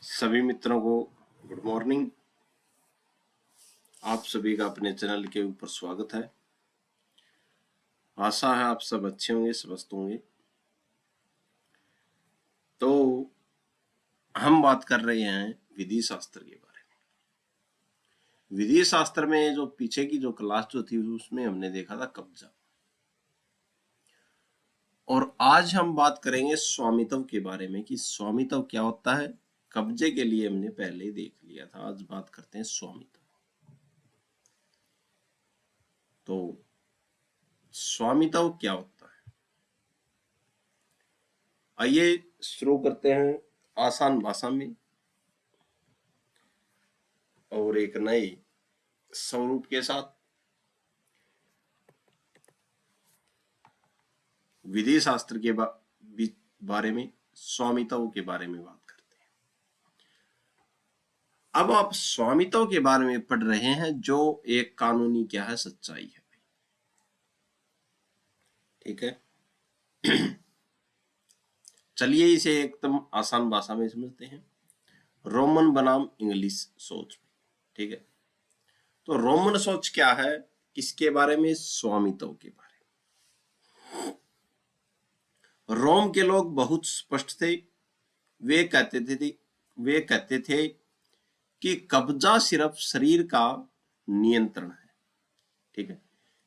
सभी मित्रों को गुड मॉर्निंग। आप सभी का अपने चैनल के ऊपर स्वागत है। आशा है आप सब अच्छे होंगे, स्वस्थ होंगे। तो हम बात कर रहे हैं विधि शास्त्र के बारे में। विधि शास्त्र में जो पीछे की जो क्लास जो थी उसमें हमने देखा था कब्जा, और आज हम बात करेंगे स्वामित्व के बारे में कि स्वामित्व क्या होता है। कब्जे के लिए हमने पहले ही देख लिया था, आज बात करते हैं स्वामित्व। तो स्वामित्व क्या होता है, आइए शुरू करते हैं आसान भाषा में और एक नए स्वरूप के साथ। विधि शास्त्र के बारे में, स्वामित्व के बारे में बात करते हैं। अब आप स्वामित्व के बारे में पढ़ रहे हैं, जो एक कानूनी क्या है, सच्चाई है। ठीक है, चलिए इसे एकदम आसान भाषा में समझते हैं, रोमन बनाम इंग्लिश सोच में। ठीक है, तो रोमन सोच क्या है, किसके बारे में, स्वामित्व के बारे में। रोम के लोग बहुत स्पष्ट थे। वे कहते थे कि कब्जा सिर्फ शरीर का नियंत्रण है। ठीक है,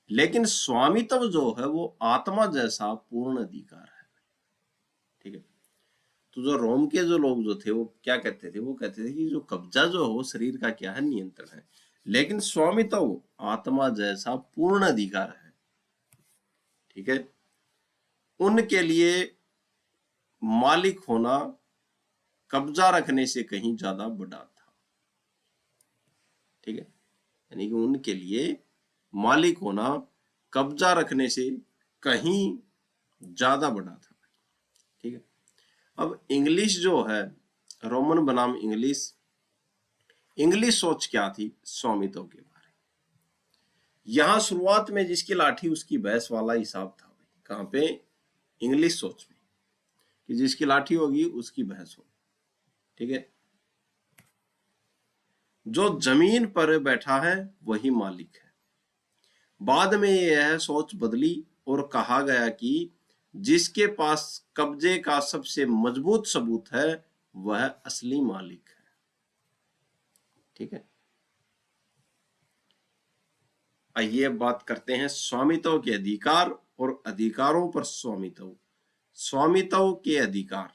लेकिन स्वामित्व जो है वो आत्मा जैसा पूर्ण अधिकार है। ठीक है, तो जो रोम के जो लोग जो थे वो क्या कहते थे, वो कहते थे कि जो कब्जा जो हो शरीर का क्या है, नियंत्रण है, लेकिन स्वामित्व आत्मा जैसा पूर्ण अधिकार है। ठीक है, उनके लिए मालिक होना कब्जा रखने से कहीं ज्यादा बड़ा था। ठीक है, यानी कि उनके लिए मालिक होना कब्जा रखने से कहीं ज्यादा बड़ा था। ठीक है, अब इंग्लिश जो है, रोमन बनाम इंग्लिश, इंग्लिश सोच क्या थी स्वामित्व के बारे में। यहां शुरुआत में जिसकी लाठी उसकी भैंस वाला हिसाब था भाई। कहां पे, इंग्लिश सोच में, कि जिसकी लाठी होगी उसकी भैंस होगी। ठीक है, जो जमीन पर बैठा है वही मालिक है। बाद में यह सोच बदली और कहा गया कि जिसके पास कब्जे का सबसे मजबूत सबूत है वह असली मालिक है। ठीक है, आइए बात करते हैं स्वामित्व के अधिकार और अधिकारों पर स्वामित्व। स्वामित्व के अधिकार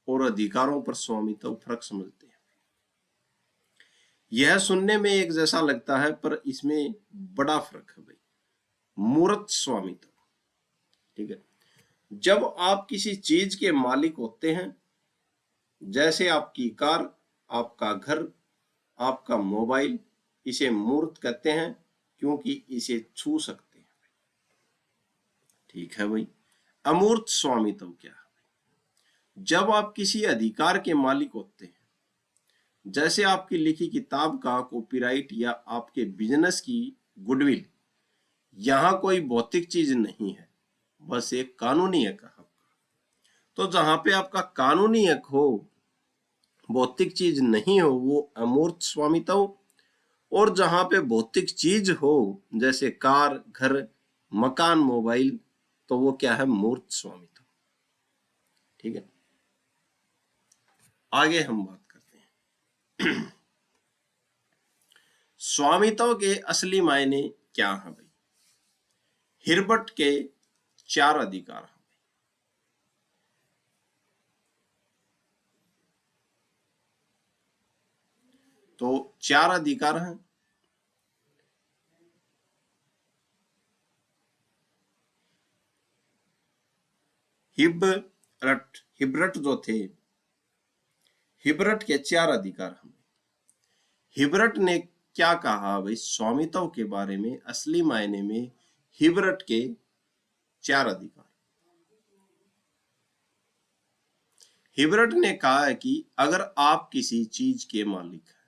और अधिकारों पर स्वामित्व, फर्क समझते हैं। यह सुनने में एक जैसा लगता है पर इसमें बड़ा फर्क है भाई। मूर्त स्वामित्व, ठीक है, जब आप किसी चीज के मालिक होते हैं, जैसे आपकी कार, आपका घर, आपका मोबाइल, इसे मूर्त कहते हैं क्योंकि इसे छू सकते हैं। ठीक है भाई, अमूर्त स्वामित्व क्या है, जब आप किसी अधिकार के मालिक होते हैं, जैसे आपकी लिखी किताब का कॉपीराइट या आपके बिजनेस की गुडविल। यहां कोई भौतिक चीज नहीं है, बस एक कानूनी हक है। तो जहां पे आपका कानूनी हक हो, भौतिक चीज नहीं हो, वो अमूर्त स्वामित्व। और जहां पे भौतिक चीज हो, जैसे कार, घर, मकान, मोबाइल, तो वो क्या है, मूर्त स्वामित्व। ठीक है, आगे हम बात करते हैं स्वामित्व के असली मायने क्या है भाई। हिरबर्ट के 4 अधिकार हैं। तो 4 अधिकार हैं। हिब्रट जो थे, हिब्रट के 4 अधिकार हैं। हिब्रट ने क्या कहा भाई स्वामित्व के बारे में, असली मायने में हिब्रट के 4 अधिकार। हिब्रट ने कहा है कि अगर आप किसी चीज के मालिक हैं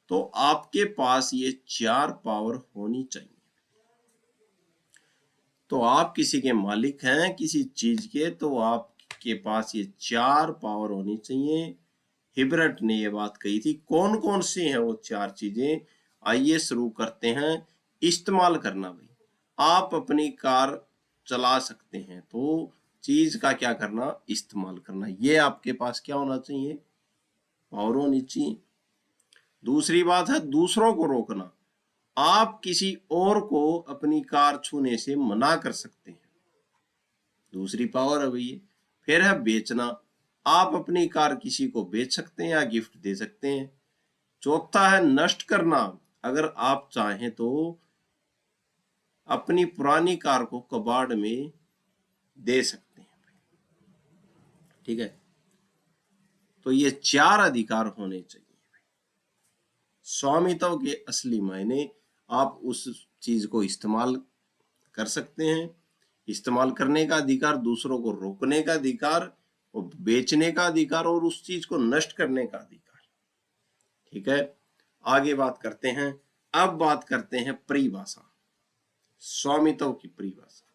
तो आपके पास ये 4 पावर होनी चाहिए। तो आप किसी के मालिक हैं किसी चीज के, तो आपके पास ये 4 पावर होनी चाहिए। हिबरट ने ये बात कही थी। कौन कौन सी हैं वो 4 चीजें, आइए शुरू करते हैं। इस्तेमाल करना भाई, आप अपनी कार चला सकते हैं तो चीज का क्या करना, इस्तेमाल करना। ये आपके पास क्या होना चाहिए, पावर होनी चाहिए। दूसरी बात है दूसरों को रोकना, आप किसी और को अपनी कार छूने से मना कर सकते हैं, दूसरी पावर है भैया। फिर है बेचना, आप अपनी कार किसी को बेच सकते हैं या गिफ्ट दे सकते हैं। चौथा है नष्ट करना, अगर आप चाहें तो अपनी पुरानी कार को कबाड़ में दे सकते हैं, ठीक है। तो ये 4 अधिकार होने चाहिए। स्वामित्व के असली मायने, आप उस चीज को इस्तेमाल कर सकते हैं, इस्तेमाल करने का अधिकार, दूसरों को रोकने का अधिकार, और बेचने का अधिकार, और उस चीज को नष्ट करने का अधिकार, ठीक है। आगे बात करते हैं। अब बात करते हैं परिभाषा, स्वामित्व की परिभाषा।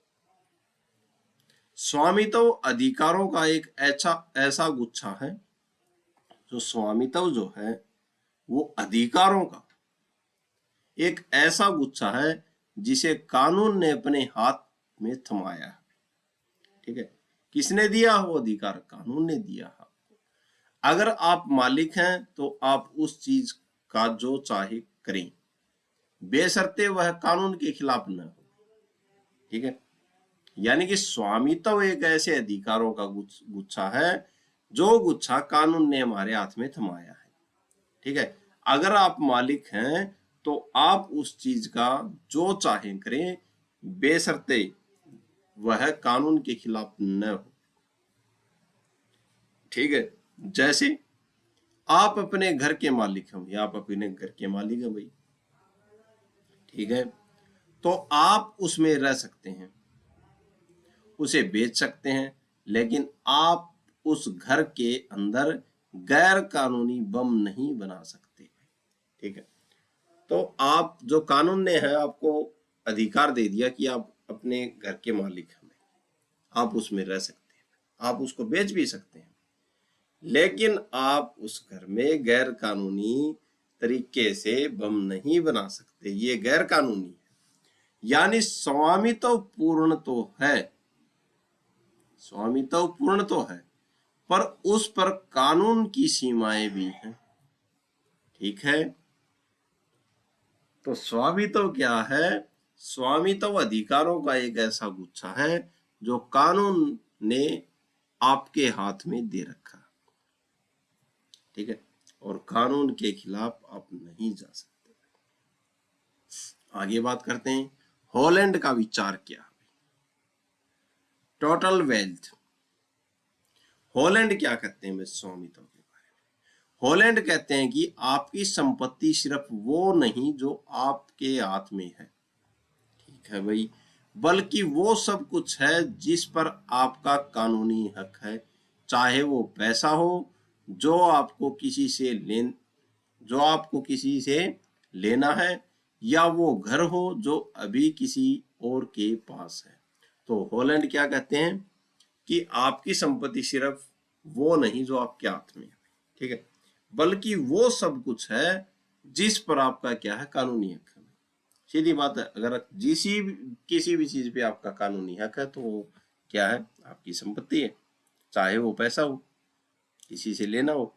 स्वामित्व अधिकारों का एक ऐसा गुच्छा है, जो स्वामित्व जो है वो अधिकारों का एक ऐसा गुच्छा है जिसे कानून ने अपने हाथ में थमाया है, ठीक है। किसने दिया वो अधिकार, कानून ने दिया है। अगर आप मालिक हैं तो आप उस चीज का जो चाहे करें, बेशर्ते वह कानून के खिलाफ न हो, ठीक है। यानी कि स्वामित्व एक ऐसे अधिकारों का गुच्छा है जो गुच्छा कानून ने हमारे हाथ में थमाया है, ठीक है। अगर आप मालिक हैं तो आप उस चीज का जो चाहे करें, बेशर्ते वह कानून के खिलाफ न हो, ठीक है। जैसे आप अपने घर के मालिक हैं, या आप अपने घर के मालिक हैं भाई, ठीक है। तो आप उसमें रह सकते हैं, उसे बेच सकते हैं, लेकिन आप उस घर के अंदर गैर कानूनी बम नहीं बना सकते, ठीक है। तो आप जो कानून ने है आपको अधिकार दे दिया कि आप अपने घर के मालिक हैं, आप उसमें रह सकते हैं, आप उसको बेच भी सकते हैं, लेकिन आप उस घर में गैर कानूनी तरीके से बम नहीं बना सकते, ये गैर कानूनी है। यानी स्वामित्व पूर्ण तो है, स्वामित्व पूर्ण तो है, पर उस पर कानून की सीमाएं भी हैं, ठीक है। तो स्वामित्व क्या है, स्वामित्व अधिकारों का एक ऐसा गुच्छा है जो कानून ने आपके हाथ में दे रखा, ठीक है, और कानून के खिलाफ आप नहीं जा सकते। आगे बात करते हैं, हॉलैंड का विचार क्या है, टोटल वेल्थ। हॉलैंड क्या कहते हैं स्वामित्व के बारे में, हॉलैंड कहते हैं कि आपकी संपत्ति सिर्फ वो नहीं जो आपके हाथ में है, ठीक है भाई, बल्कि वो सब कुछ है जिस पर आपका कानूनी हक है, चाहे वो पैसा हो जो आपको किसी से लेना है, या वो घर हो जो अभी किसी और के पास है। तो हॉलैंड क्या कहते हैं कि आपकी संपत्ति सिर्फ वो नहीं जो आपके हाथ में है, ठीक है, बल्कि वो सब कुछ है जिस पर आपका क्या है, कानूनी हक है। सीधी बात है, अगर किसी भी चीज पे आपका कानूनी हक है तो वो क्या है, आपकी संपत्ति है, चाहे वो पैसा हो किसी से लेना हो,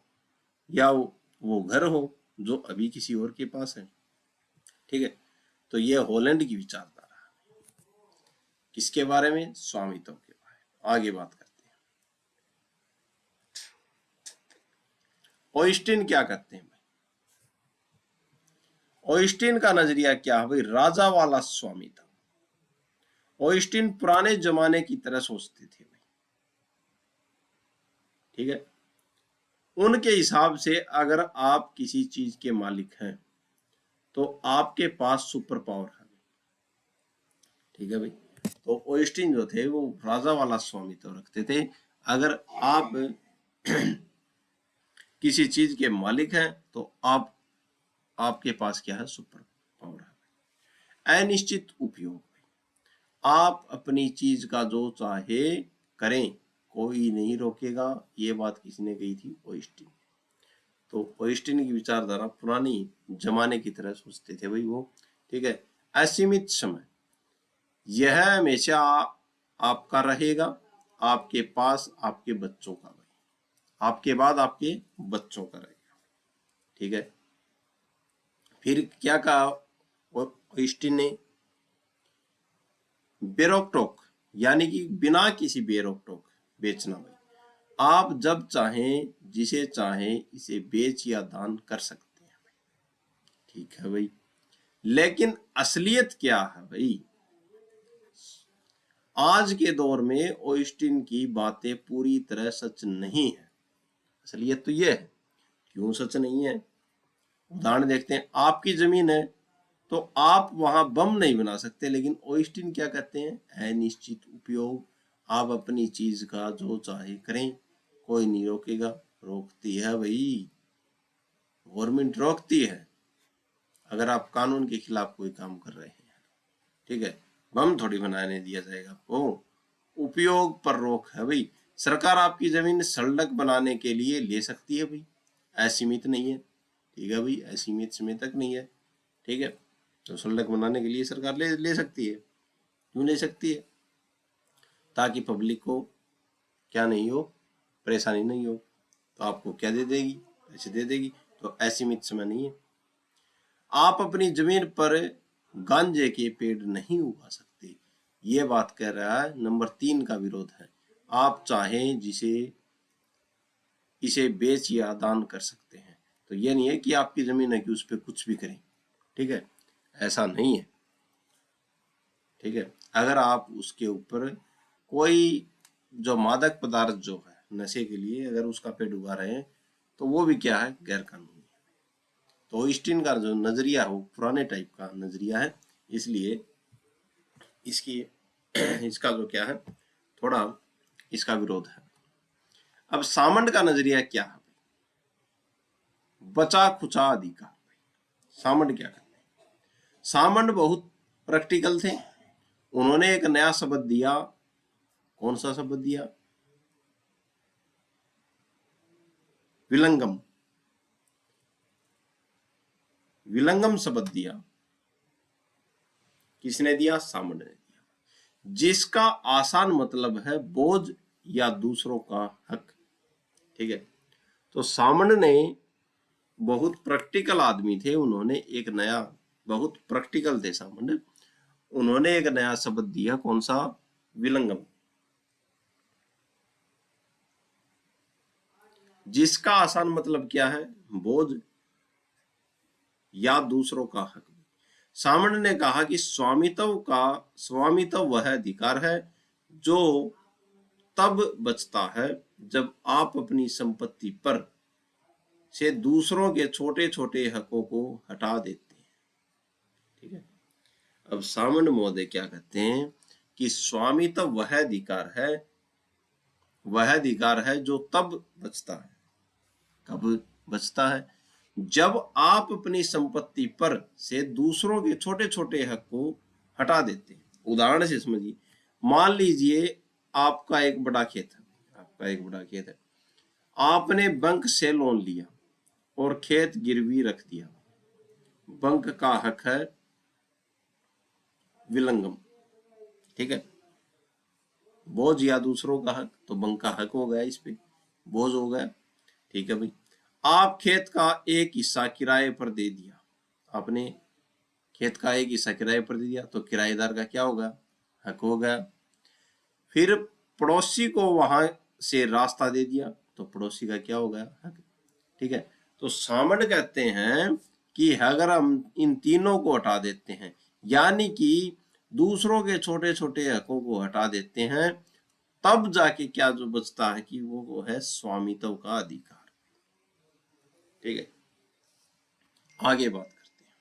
या वो घर हो जो अभी किसी और के पास है, ठीक है। तो ये हॉलैंड की विचारधारा है, किसके बारे में, स्वामित्व के बारे में। आगे बात करते हैं, ऑयस्टीन क्या कहते हैं भाई, ऑयस्टीन का नजरिया क्या है भाई, राजा वाला स्वामित्व। ऑयस्टीन पुराने जमाने की तरह सोचते थे भाई, ठीक है। उनके हिसाब से अगर आप किसी चीज के मालिक हैं तो आपके पास सुपर पावर है, ठीक है भाई। तो ऑयस्टीन जो थे वो राजा वाला स्वामित्व रखते थे, अगर आप किसी चीज के मालिक हैं तो आपके पास क्या है, सुपर पावर है। अनिश्चित उपयोग, आप अपनी चीज का जो चाहे करें, कोई नहीं रोकेगा, ये बात किसने कही थी, ऑयस्टीन। तो ऑस्टिन की विचारधारा पुरानी जमाने की तरह सोचते थे भाई वो, ठीक है। असीमित समय, यह हमेशा आपका रहेगा, आपके पास, आपके बच्चों का भाई, आपके बाद आपके बच्चों का रहेगा, ठीक है। फिर क्या कहा ऑस्टिन ने, बेरोक-टोक, यानी कि बिना किसी बेरोक-टोक बेचना भाई, आप जब चाहें जिसे चाहें इसे बेच या दान कर सकते हैं भाई, ठीक है भाई। लेकिन असलियत क्या है भाई, आज के दौर में ऑस्टिन की बातें पूरी तरह सच नहीं है। असलियत तो यह है, क्यों सच नहीं है, उदाहरण देखते हैं। आपकी जमीन है तो आप वहां बम नहीं बना सकते, लेकिन ऑस्टिन क्या कहते हैं, अनिश्चित उपयोग, आप अपनी चीज का जो चाहे करें, कोई नहीं रोकेगा। रोकती है भाई, गवर्नमेंट रोकती है अगर आप कानून के खिलाफ कोई काम कर रहे हैं, ठीक है। बम थोड़ी बनाने दिया जाएगा आपको, उपयोग पर रोक है भाई। सरकार आपकी जमीन सड़क बनाने के लिए ले सकती है भाई, असीमित नहीं है, ठीक है भाई, असीमित समय तक नहीं है, ठीक है। तो सड़क बनाने के लिए सरकार ले सकती है, क्यों ले सकती है, ताकि पब्लिक को क्या नहीं हो, परेशानी नहीं हो। तो आपको क्या दे देगी, पैसे दे देगी, तो असीमित समय नहीं है। आप अपनी जमीन पर गांजे के पेड़ नहीं उगा सकते, ये बात कह रहा है, नंबर 3 का विरोध है। आप चाहें जिसे इसे बेच या दान कर सकते हैं, तो ये नहीं है कि आपकी जमीन है कि उस पर कुछ भी करें, ठीक है, ऐसा नहीं है, ठीक है। अगर आप उसके ऊपर कोई जो मादक पदार्थ जो है नशे के लिए अगर उसका पेड़ उगा रहे हैं, तो वो भी क्या है, गैर कानूनी है। तो ऑस्टिन का जो नजरिया है वो पुराने टाइप का नजरिया है, इसलिए इसकी इसका जो क्या है, थोड़ा इसका विरोध है। अब सामंड का नजरिया क्या है, बचा खुचा अधिकार। सामंड क्या करते हैं, सामंड बहुत प्रैक्टिकल थे। उन्होंने एक नया शब्द दिया, कौन सा शब्द दिया, विलंगम, विलंगम शब्द दिया। किसने दिया, सामंड ने दिया, जिसका आसान मतलब है बोझ या दूसरों का हक, ठीक है। तो सामंड ने बहुत प्रैक्टिकल आदमी थे, उन्होंने एक नया, बहुत प्रैक्टिकल थे सामंड, उन्होंने एक नया शब्द दिया, कौन सा, विलंगम, जिसका आसान मतलब क्या है, बोझ या दूसरों का हक। सामंड ने कहा कि स्वामित्व वह अधिकार है जो तब बचता है जब आप अपनी संपत्ति पर से दूसरों के छोटे छोटे हकों को हटा देते हैं, ठीक है। अब सामंड महोदय क्या कहते हैं कि स्वामित्व वह अधिकार है जो तब बचता है, कब बचता है, जब आप अपनी संपत्ति पर से दूसरों के छोटे छोटे हक को हटा देते हैं। उदाहरण से समझिए, मान लीजिए आपका एक बड़ा खेत है, आपका एक बड़ा खेत है, आपने बैंक से लोन लिया और खेत गिरवी रख दिया। बैंक का हक है विलंगम, ठीक है, बोझ या दूसरों का हक, तो बैंक का हक हो गया, इस पे बोझ हो गया, ठीक है भाई। आप खेत का एक हिस्सा किराए पर दे दिया, आपने खेत का एक हिस्सा किराए पर दे दिया, तो किराएदार का क्या होगा, हक हो गया। फिर पड़ोसी को वहां से रास्ता दे दिया, तो पड़ोसी का क्या हो गया, हक, ठीक है। तो सामंड कहते हैं कि अगर हम इन तीनों को हटा देते हैं, यानी कि दूसरों के छोटे छोटे हकों को हटा देते हैं, तब जाके क्या जो बचता है कि वो है स्वामित्व का अधिकार, ठीक है। आगे बात करते हैं,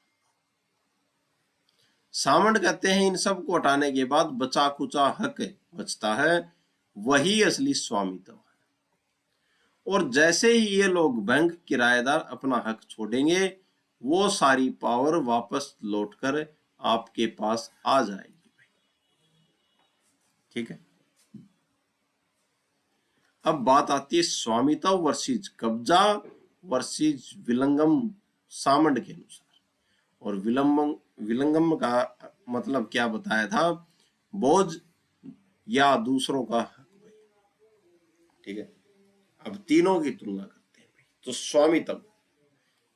सामंड कहते हैं इन सब को हटाने के बाद बचा कुचा हक बचता है, वही असली स्वामित्व है। और जैसे ही ये लोग बैंक किराएदार अपना हक छोड़ेंगे, वो सारी पावर वापस लौटकर आपके पास आ जाएगी, ठीक है। अब बात आती है स्वामित्व वर्सेस कब्जा वर्सेस विलंगम सामंड के अनुसार। और विलंगम का मतलब क्या बताया था? बोझ या दूसरों का हक भाई। ठीक है, अब तीनों की तुलना करते हैं भाई। तो स्वामित्व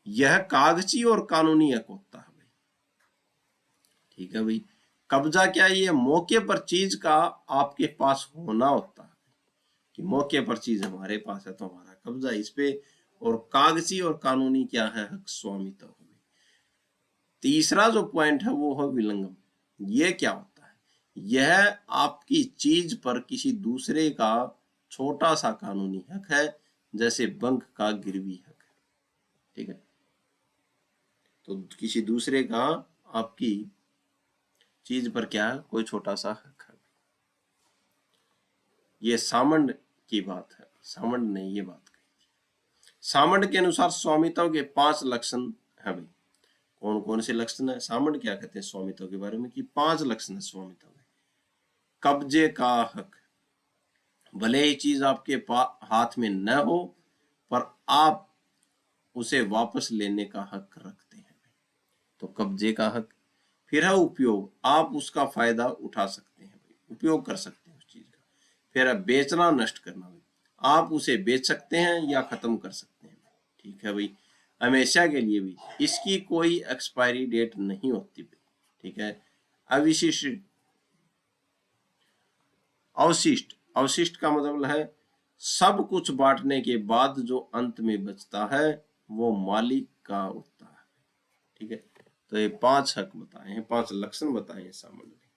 यह कागजी और कानूनी हक होता है भाई। ठीक है भाई। कब्जा क्या है? ये मौके पर चीज का आपके पास होना होता है कि मौके पर चीज हमारे पास है तो हमारा कब्जा इस पे। और कागजी और कानूनी क्या है? हक स्वामित्व है। तीसरा जो पॉइंट है वो है विलंगम। ये क्या होता है? यह आपकी चीज पर किसी दूसरे का छोटा सा कानूनी हक है, जैसे बैंक का गिरवी हक है। ठीक है, तो किसी दूसरे का आपकी चीज पर क्या है? कोई छोटा सा हक है। ये सामंड की बात है, सामंड ने ये बात कही थी। सामंड के अनुसार स्वामित्व के 5 लक्षण है भाई। कौन कौन से लक्षण है? सामंड क्या कहते हैं स्वामित्व के बारे में कि 5 लक्षण है स्वामित्व में। कब्जे का हक, भले ही चीज आपके हाथ में न हो पर आप उसे वापस लेने का हक रखते हैं, तो कब्जे का हक। फिर है उपयोग, आप उसका फायदा उठा सकते हैं, उपयोग कर सकते हैं उस चीज का। फिर है बेचना, नष्ट करना, आप उसे बेच सकते हैं या खत्म कर सकते हैं। ठीक है भाई, हमेशा के लिए भी, इसकी कोई एक्सपायरी डेट नहीं होती भाई। ठीक है, अविशिष्ट, अवशिष्ट, अवशिष्ट का मतलब है सब कुछ बांटने के बाद जो अंत में बचता है वो मालिक का होता है। ठीक है, तो ये 5 हक बताए हैं, 5 लक्षण बताए हैं सामंड ने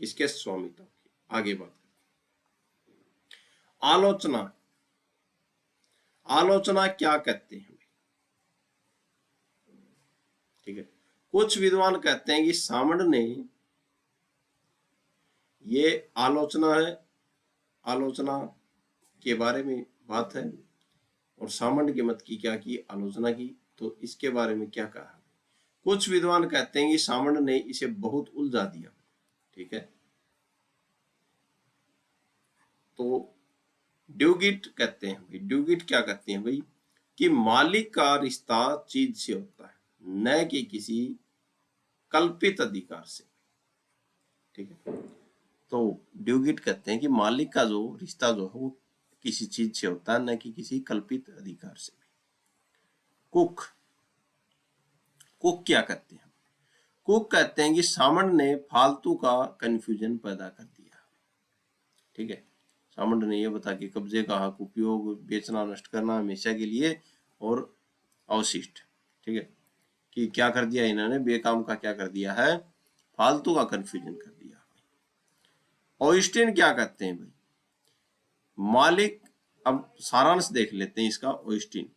किसके? स्वामित्व के। आगे बात करते हैं आलोचना। आलोचना क्या कहते हैं? ठीक है, कुछ विद्वान कहते हैं कि सामंड ने ये आलोचना है, आलोचना के बारे में बात है, और सामंड के मत की क्या की? आलोचना की। तो इसके बारे में क्या कहा? कुछ विद्वान कहते हैं कि सामंड ने इसे बहुत उलझा दिया। ठीक है, तो ड्यूगिट कहते हैं भाई, ड्यूगिट क्या कहते हैं भाई कि मालिक का रिश्ता चीज से होता है, न कि किसी कल्पित अधिकार से। ठीक है, तो ड्यूगिट कहते हैं कि मालिक का जो रिश्ता जो है वो किसी चीज से होता है, न कि किसी कल्पित अधिकार से। कुक, कुक क्या कहते हैं? कुक कहते हैं कि सामंड ने फालतू का कंफ्यूजन पैदा कर दिया। ठीक है, सामंड ने यह बता कि कब्जे का हक, उपयोग, बेचना, नष्ट करना हमेशा के लिए, और अवशिष्ट। ठीक है, कि क्या कर दिया इन्होंने? बेकाम का क्या कर दिया है? फालतू का कंफ्यूजन कर दिया। ऑइस्टीन क्या कहते हैं भाई? मालिक, अब सारांश देख लेते हैं इसका। ऑइस्टीन,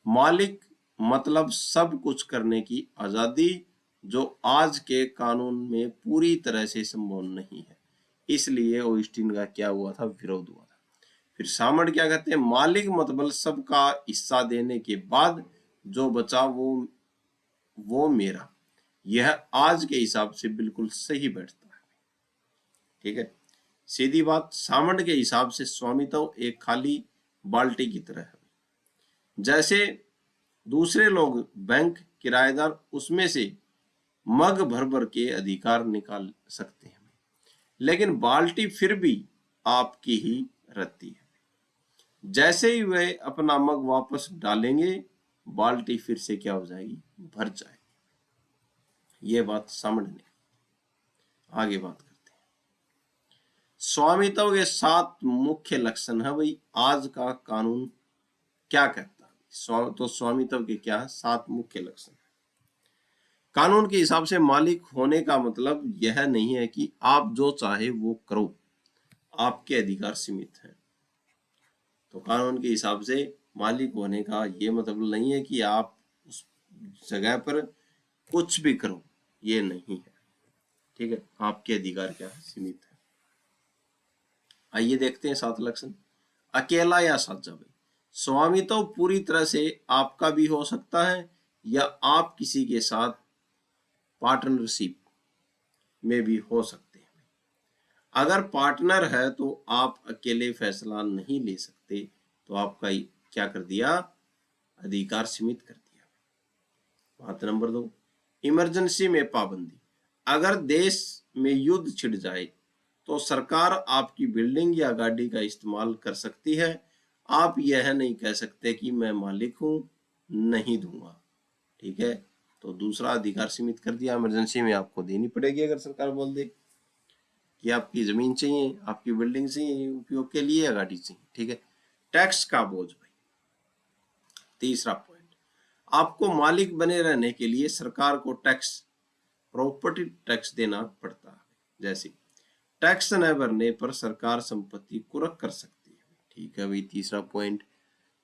मालिक मतलब सब कुछ करने की आजादी, जो आज के कानून में पूरी तरह से संभव नहीं है। इसलिए ऑइस्टीन का क्या हुआ था? विरोध हुआ था। फिर सामंड क्या कहते हैं? मालिक मतलब सबका हिस्सा देने के बाद जो बचा वो मेरा। यह आज के हिसाब से बिल्कुल सही बैठता है। ठीक है, सीधी बात, सामंड के हिसाब से स्वामित्व एक खाली बाल्टी की तरह है। जैसे दूसरे लोग, बैंक, किराएदार, उसमें से मग भर भर के अधिकार निकाल सकते हैं, लेकिन बाल्टी फिर भी आपकी ही रहती है। जैसे ही वे अपना मग वापस डालेंगे, बाल्टी फिर से क्या हो जाएगी? भर जाएगी। ये बात सामंड ने। आगे बात करते हैं स्वामित्व के 7 मुख्य लक्षण है भाई। आज का कानून क्या कहता है? तो स्वामित्व के क्या है? 7 मुख्य लक्षण। कानून के हिसाब से मालिक होने का मतलब यह नहीं है कि आप जो चाहे वो करो, आपके अधिकार सीमित हैं। तो कानून के हिसाब से मालिक होने का ये मतलब नहीं है कि आप उस जगह पर कुछ भी करो, ये नहीं है। ठीक है, आपके अधिकार क्या है? सीमित है। आइए देखते हैं 7 लक्षण। अकेला या साझा भाई। स्वामित्व पूरी तरह से आपका भी हो सकता है या आप किसी के साथ पार्टनरशिप में भी हो सकते हैं। अगर पार्टनर है तो आप अकेले फैसला नहीं ले सकते, तो आपका क्या कर दिया? अधिकार सीमित कर दिया। बात नंबर 2, इमरजेंसी में पाबंदी। अगर देश में युद्ध छिड़ जाए तो सरकार आपकी बिल्डिंग या गाड़ी का इस्तेमाल कर सकती है। आप यह नहीं कह सकते कि मैं मालिक हूं, नहीं दूंगा। ठीक है, तो दूसरा अधिकार सीमित कर दिया। इमरजेंसी में आपको देनी पड़ेगी अगर सरकार बोल दे कि आपकी जमीन चाहिए, आपकी बिल्डिंग चाहिए उपयोग के लिए या गाड़ी चाहिए। ठीक है, टैक्स का बोझ भाई। तीसरा पॉइंट, आपको मालिक बने रहने के लिए सरकार को टैक्स, प्रॉपर्टी टैक्स देना पड़ता है। जैसे टैक्स न भरने पर सरकार संपत्ति कुर्क कर सकती है। ठीक है भाई, तीसरा पॉइंट।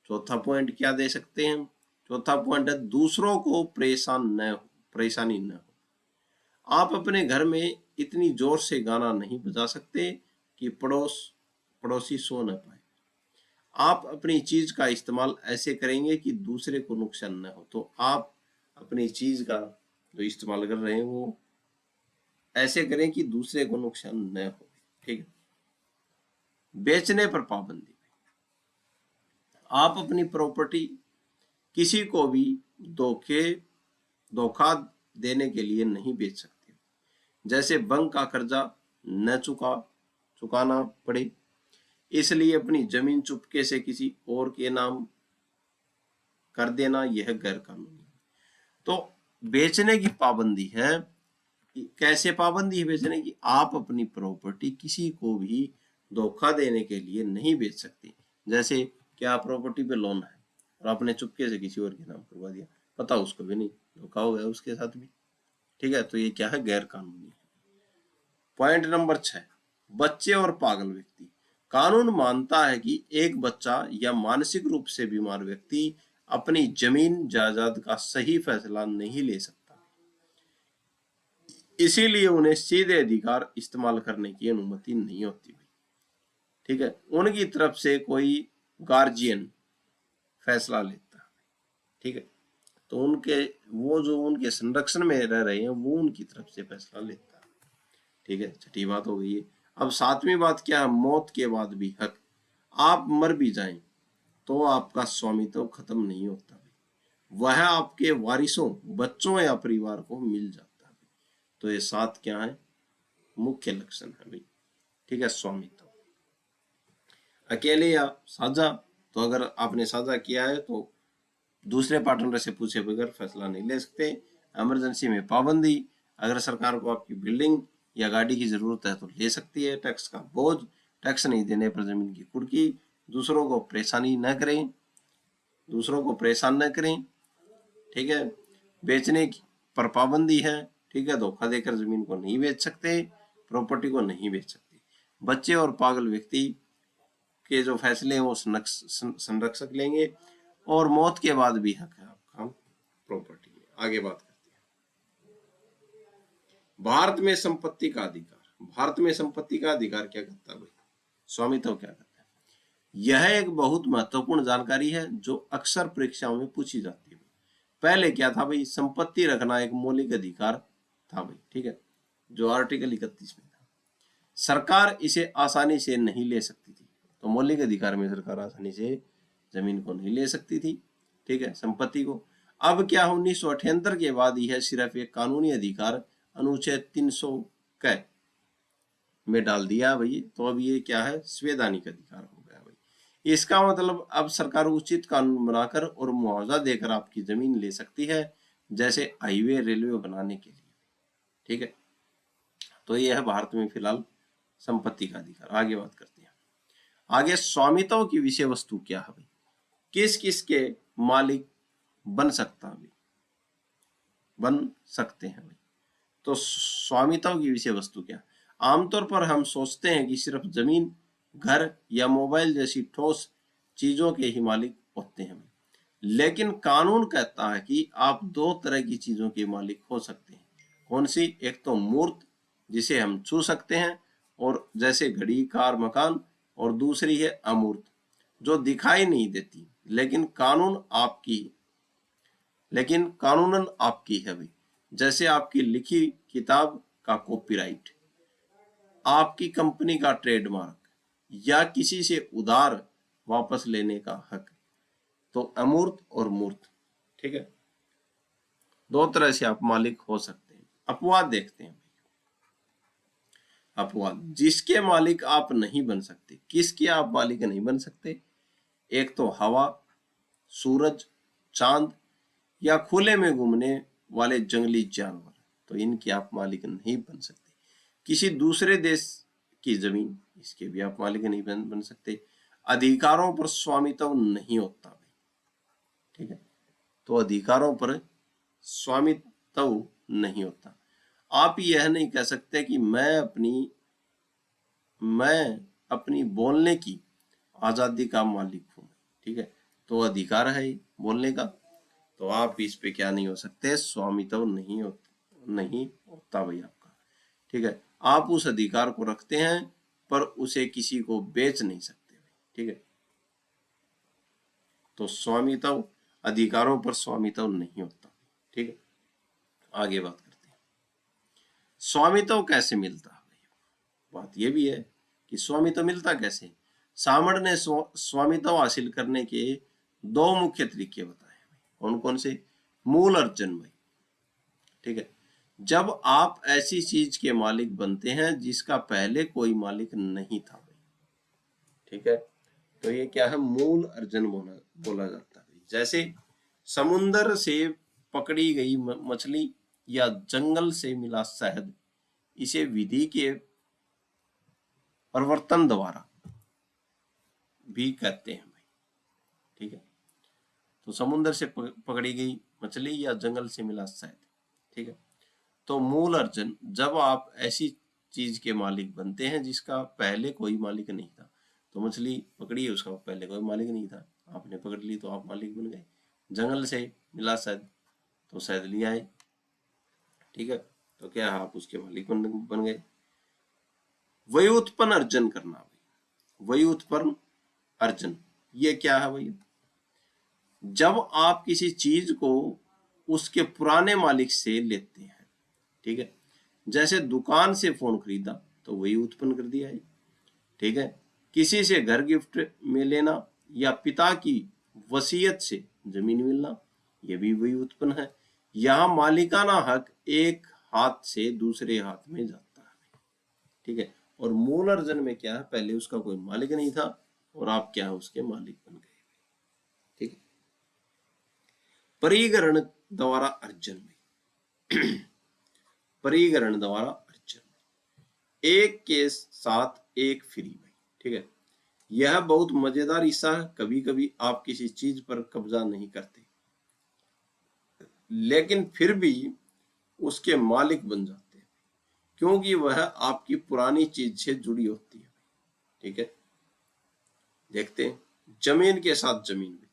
चौथा पॉइंट क्या दे सकते हैं? चौथा पॉइंट है दूसरों को परेशानी न हो। आप अपने घर में इतनी जोर से गाना नहीं बजा सकते कि पड़ोसी सो न पाए। आप अपनी चीज का इस्तेमाल ऐसे करेंगे कि दूसरे को नुकसान न हो। तो आप अपनी चीज का जो इस्तेमाल कर रहे हैं वो ऐसे करें कि दूसरे को नुकसान न हो। ठीक है, बेचने पर पाबंदी। आप अपनी प्रॉपर्टी किसी को भी धोखा देने के लिए नहीं बेच सकते। जैसे बैंक का कर्जा न चुकाना पड़े, इसलिए अपनी जमीन चुपके से किसी और के नाम कर देना यह गैर कानूनी है। तो बेचने की पाबंदी है। कैसे पाबंदी है बेचने की? आप अपनी प्रॉपर्टी किसी को भी धोखा देने के लिए नहीं बेच सकते। जैसे क्या प्रॉपर्टी पे लोन है और आपने चुपके से किसी और के नाम करवा दिया, पता उसको भी नहीं, धोखा हो गया उसके साथ भी। ठीक है, तो ये क्या है? गैर कानूनी है। पॉइंट नंबर 6, बच्चे और पागल व्यक्ति। कानून मानता है कि एक बच्चा या मानसिक रूप से बीमार व्यक्ति अपनी जमीन जायदाद का सही फैसला नहीं ले सकता, इसीलिए उन्हें सीधे अधिकार इस्तेमाल करने की अनुमति नहीं होती। ठीक है, उनकी तरफ से कोई गार्जियन फैसला लेता है। ठीक है, तो वो जो उनके संरक्षण में रह रहे हैं वो उनकी तरफ से फैसला लेता है। ठीक है, छठी बात हो गई है। अब सातवीं बात क्या है? मौत के बाद भी हक। आप मर भी जाएं तो आपका स्वामित्व खत्म नहीं होता, वह आपके वारिसों, बच्चों या परिवार को मिल जाता है। तो ये 7 क्या है? मुख्य लक्षण है भाई। ठीक है, स्वामित्व। अकेले या साझा, तो अगर आपने साझा किया है तो दूसरे पार्टनर से पूछे बगैर फैसला नहीं ले सकते। इमरजेंसी में पाबंदी, अगर सरकार को आपकी बिल्डिंग या गाड़ी की जरूरत है तो ले सकती है। टैक्स का बोझ, टैक्स नहीं देने पर जमीन की कुर्की। दूसरों को परेशान न करें। ठीक है, बेचने पर पाबंदी है। ठीक है, धोखा देकर जमीन को नहीं बेच सकते, प्रॉपर्टी को नहीं बेच सकते। बच्चे और पागल व्यक्ति के जो फैसले हैं वो संरक्षक लेंगे, और मौत के बाद भी हक है आपका प्रॉपर्टी में। आगे बात करते हैं भारत में संपत्ति का अधिकार। भारत में संपत्ति का अधिकार क्या करता है भाई? स्वामित्व क्या करता है? यह एक बहुत महत्वपूर्ण जानकारी है जो अक्सर परीक्षाओं में पूछी जाती है। पहले क्या था भाई? संपत्ति रखना एक मौलिक अधिकार था भाई। ठीक है, जो आर्टिकल 31 में था। सरकार इसे आसानी से नहीं ले सकती थी, तो मौलिक अधिकार में सरकार आसानी से जमीन को नहीं ले सकती थी। ठीक है, संपत्ति को। अब क्या 1978 के बाद यह सिर्फ एक कानूनी अधिकार अनुच्छेद 300 क में डाल दिया भाई। तो अब ये क्या है? संवैधानिक अधिकार हो गया भाई। इसका मतलब अब सरकार उचित कानून बनाकर और मुआवजा देकर आपकी जमीन ले सकती है, जैसे हाईवे, रेलवे बनाने के लिए। ठीक है, तो ये है भारत में फिलहाल संपत्ति का अधिकार। आगे बात करते हैं। आगे स्वामित्व की विषय वस्तु क्या है भाई? किस किस के मालिक बन सकते हैं भाई? तो स्वामित्व की विषय वस्तु क्या? आमतौर पर हम सोचते हैं कि सिर्फ जमीन, घर या मोबाइल जैसी ठोस चीजों के ही मालिक होते हैं, लेकिन कानून कहता है कि आप 2 तरह की चीजों के मालिक हो सकते हैं। कौन सी? एक तो मूर्त, जिसे हम छू सकते हैं, और जैसे घड़ी, कार, मकान, और दूसरी है अमूर्त, जो दिखाई नहीं देती लेकिन कानूनन आपकी है भाई। जैसे आपकी लिखी किताब का कॉपीराइट, आपकी कंपनी का ट्रेडमार्क, या किसी से उधार वापस लेने का हक। तो अमूर्त और मूर्त, ठीक है, दो तरह से आप मालिक हो सकते हैं। अपवाद देखते हैं। अपवाद, जिसके मालिक आप नहीं बन सकते। किसके आप मालिक नहीं बन सकते? एक तो हवा, सूरज, चांद या खुले में घूमने वाले जंगली जानवर, तो इनके आप मालिक नहीं बन सकते। किसी दूसरे देश की जमीन, इसके भी आप मालिक नहीं बन सकते। अधिकारों पर स्वामित्व नहीं होता भाई, ठीक है, तो अधिकारों पर स्वामित्व नहीं होता। आप यह नहीं कह सकते कि मैं अपनी बोलने की आजादी का मालिक हूं, ठीक है, तो अधिकार है बोलने का, तो आप इस पे क्या नहीं हो सकते? स्वामित्व नहीं होता भाई आपका, ठीक है। आप उस अधिकार को रखते हैं पर उसे किसी को बेच नहीं सकते, ठीक है, तो स्वामित्व, अधिकारों पर स्वामित्व नहीं होता, ठीक है। आगे बात करते हैं, स्वामित्व कैसे मिलता है? बात यह भी है कि स्वामित्व मिलता कैसे। सामण ने स्वामित्व हासिल करने के दो मुख्य तरीके बताए। कौन कौन से? मूल अर्जन भाई, ठीक है, जब आप ऐसी चीज के मालिक बनते हैं जिसका पहले कोई मालिक नहीं था भाई, ठीक है, तो ये क्या है? मूल अर्जन बोला जाता है। जैसे समुन्द्र से पकड़ी गई मछली या जंगल से मिला शहद, इसे विधि के परिवर्तन द्वारा भी कहते हैं भाई, ठीक है, तो समुद्र से पकड़ी गई मछली या जंगल से मिला शहद, ठीक है, तो मूल अर्जन, जब आप ऐसी चीज के मालिक बनते हैं जिसका पहले कोई मालिक नहीं था। तो मछली पकड़ी है, उसका पहले कोई मालिक नहीं था, आपने पकड़ ली तो आप मालिक बन गए। जंगल से मिला शहद, तो शहद लिया है, ठीक है, तो क्या आप उसके मालिक बन गए। व्युत्पन्न अर्जन करना, व्युत्पन्न अर्जन ये क्या है भाई? जब आप किसी चीज को उसके पुराने मालिक से लेते हैं, ठीक है, जैसे दुकान से फोन खरीदा तो वही उत्पन्न कर दिया है, ठीक है, किसी से घर गिफ्ट में लेना या पिता की वसीयत से जमीन मिलना, यह भी वही उत्पन्न है। यहां मालिकाना हक एक हाथ से दूसरे हाथ में जाता है, ठीक है, और मूल अर्जन में क्या है? पहले उसका कोई मालिक नहीं था और आप क्या है? उसके मालिक बन गए, ठीक है। परिगरण द्वारा अर्जन में परिगरण द्वारा अर्जन, एक के साथ एक फ्री में, ठीक है, यह बहुत मजेदार हिस्सा है। कभी कभी आप किसी चीज पर कब्जा नहीं करते लेकिन फिर भी उसके मालिक बन जाते हैं क्योंकि वह आपकी पुरानी चीज से जुड़ी होती है, ठीक है। देखते हैं, जमीन के साथ जमीन में,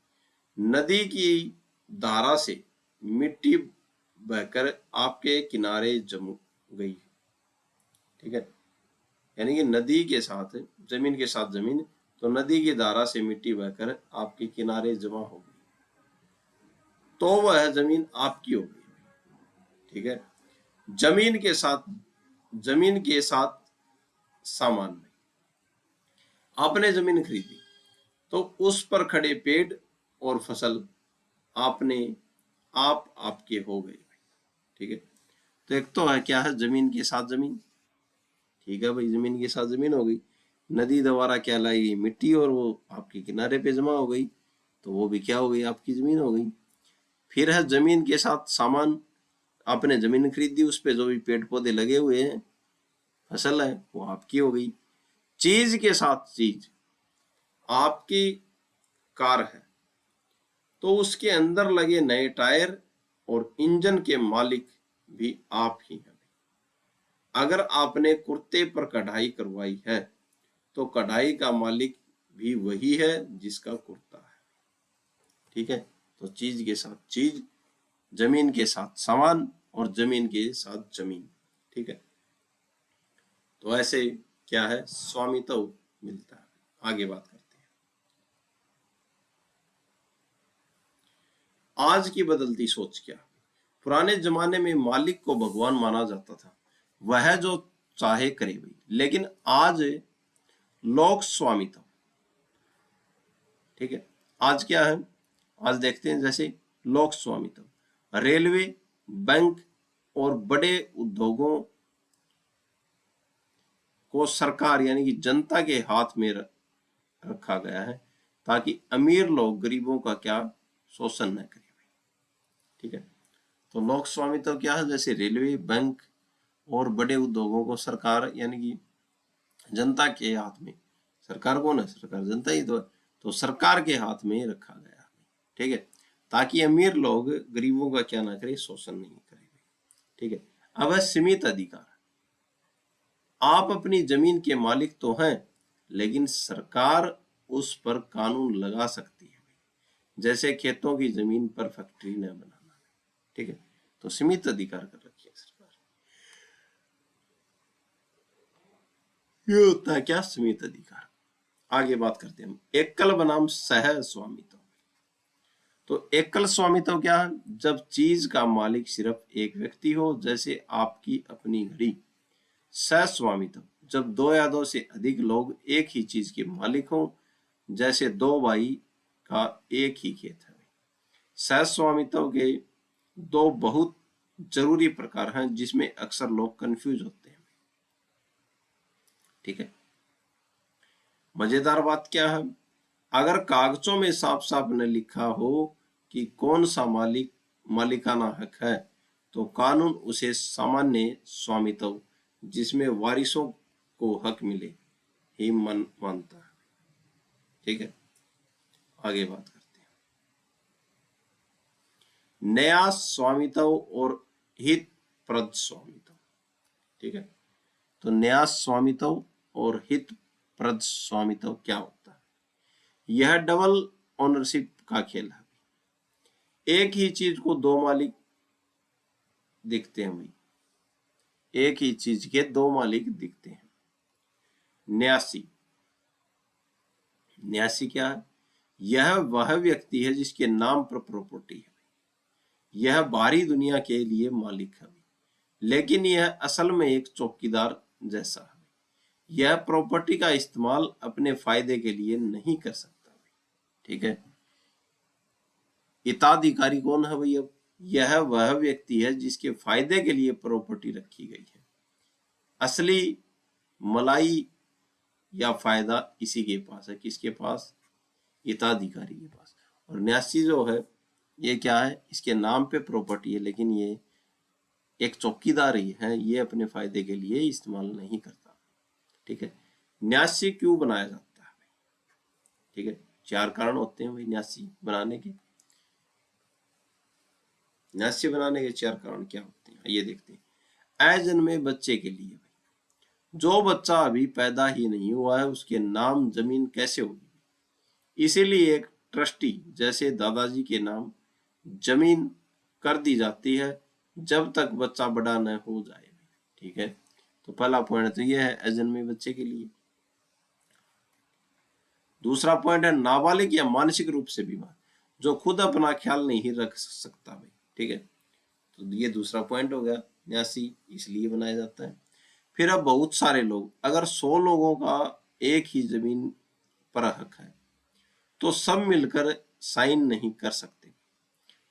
नदी की धारा से मिट्टी बहकर आपके किनारे जम गई, ठीक है, यानी कि नदी के साथ जमीन के साथ जमीन, तो नदी की धारा से मिट्टी बहकर आपके किनारे जमा हो गई तो वह जमीन आपकी हो गई, ठीक है। जमीन के साथ सामान में, आपने जमीन खरीदी तो उस पर खड़े पेड़ और फसल आपके हो गए, ठीक है। तो एक तो है क्या है? जमीन के साथ जमीन, ठीक है भाई, जमीन के साथ जमीन हो गई। नदी द्वारा क्या लाई गई? मिट्टी, और वो आपके किनारे पे जमा हो गई तो वो भी क्या हो गई? आपकी जमीन हो गई। फिर है जमीन के साथ सामान, आपने जमीन खरीदी, उस पे जो भी पेड़ पौधे लगे हुए हैं, फसल है, वो आपकी हो गई। चीज के साथ चीज, आपकी कार है तो उसके अंदर लगे नए टायर और इंजन के मालिक भी आप ही हैं। अगर आपने कुर्ते पर कढ़ाई करवाई है तो कढ़ाई का मालिक भी वही है जिसका कुर्ता है, ठीक है। तो चीज के साथ चीज, जमीन के साथ सामान और जमीन के साथ जमीन, ठीक है। तो ऐसे क्या है? स्वामित्व मिलता है। आगे बात करते हैं, आज की बदलती सोच क्या? पुराने जमाने में मालिक को भगवान माना जाता था, वह जो चाहे करे भाई, लेकिन आज लोक स्वामित्व, ठीक है, आज क्या है? आज देखते हैं जैसे लोक स्वामित्व, रेलवे, बैंक और बड़े उद्योगों को सरकार यानी कि जनता के हाथ में रखा गया है ताकि अमीर लोग गरीबों का क्या शोषण न करें। ठीक है, तो लोक स्वामित्व क्या है, जैसे रेलवे, बैंक और बड़े उद्योगों को सरकार यानी कि जनता के हाथ में, सरकार कौन है, सरकार जनता ही तो सरकार के हाथ में रखा गया है। ठीक है, ताकि अमीर लोग गरीबों का क्या ना करे, शोषण नहीं करे। ठीक है, अब है सीमित अधिकार। आप अपनी जमीन के मालिक तो हैं, लेकिन सरकार उस पर कानून लगा सकती है, जैसे खेतों की जमीन पर फैक्ट्री न बनाना। ठीक है, तो सीमित अधिकार कर रखी है सरकार। ये होता है क्या, सीमित अधिकार। आगे बात करते हैं हम एकल बनाम सह स्वामित्व। तो एकल स्वामित्व क्या है, जब चीज का मालिक सिर्फ एक व्यक्ति हो, जैसे आपकी अपनी घड़ी। सह स्वामित्व, जब दो या दो से अधिक लोग एक ही चीज के मालिक हों, जैसे दो भाई का एक ही खेत है। सह स्वामित्व के दो बहुत जरूरी प्रकार हैं जिसमें अक्सर लोग कंफ्यूज होते हैं। ठीक है, मजेदार बात क्या है, अगर कागजों में साफ साफ न लिखा हो कि कौन सा मालिकाना हक है, तो कानून उसे सामान्य स्वामित्व, जिसमें वारिसों को हक मिले, ही मानता है। ठीक है, आगे बात करते हैं न्यास स्वामित्व और हितप्रद स्वामित्व। ठीक है, तो न्यास स्वामित्व और हितप्रद स्वामित्व क्या होता है, यह डबल ओनरशिप का खेल है। एक ही चीज को दो मालिक दिखते हैं भाई, एक ही चीज के दो मालिक दिखते हैं। न्यासी, न्यासी क्या है, यह वह व्यक्ति है जिसके नाम पर प्रॉपर्टी है, यह बाहरी दुनिया के लिए मालिक है, लेकिन यह असल में एक चौकीदार जैसा है। यह प्रॉपर्टी का इस्तेमाल अपने फायदे के लिए नहीं कर सकता। ठीक है, हिताधिकारी कौन है भाई, अब यह वह व्यक्ति है जिसके फायदे के लिए प्रॉपर्टी रखी गई है। असली मलाई या फायदा इसी के पास है, किसके पास, हिताधिकारी के पास। और न्यासी जो है ये क्या है, इसके नाम पे प्रॉपर्टी है, लेकिन ये एक चौकीदार ही है, ये अपने फायदे के लिए इस्तेमाल नहीं करता। ठीक है, न्यासी क्यों बनाया जाता है, ठीक है, चार कारण होते हैं भाई न्यासी बनाने के। न्यासी बनाने के चार कारण क्या होते हैं, ये देखते हैं। अजन्मे बच्चे के लिए, जो बच्चा अभी पैदा ही नहीं हुआ है उसके नाम जमीन कैसे होगी, इसीलिए एक ट्रस्टी जैसे दादाजी के नाम जमीन कर दी जाती है जब तक बच्चा बड़ा न हो जाए। ठीक है, तो पहला पॉइंट तो यह है अजन्मे बच्चे के लिए। दूसरा पॉइंट है नाबालिग या मानसिक रूप से बीमार, जो खुद अपना ख्याल नहीं रख सकता भाई। ठीक है, तो ये दूसरा पॉइंट हो गया, न्यासी इसलिए बनाया जाता है। फिर अब बहुत सारे लोग, अगर 100 लोगों का एक ही जमीन पर हक है तो सब मिलकर साइन नहीं कर सकते,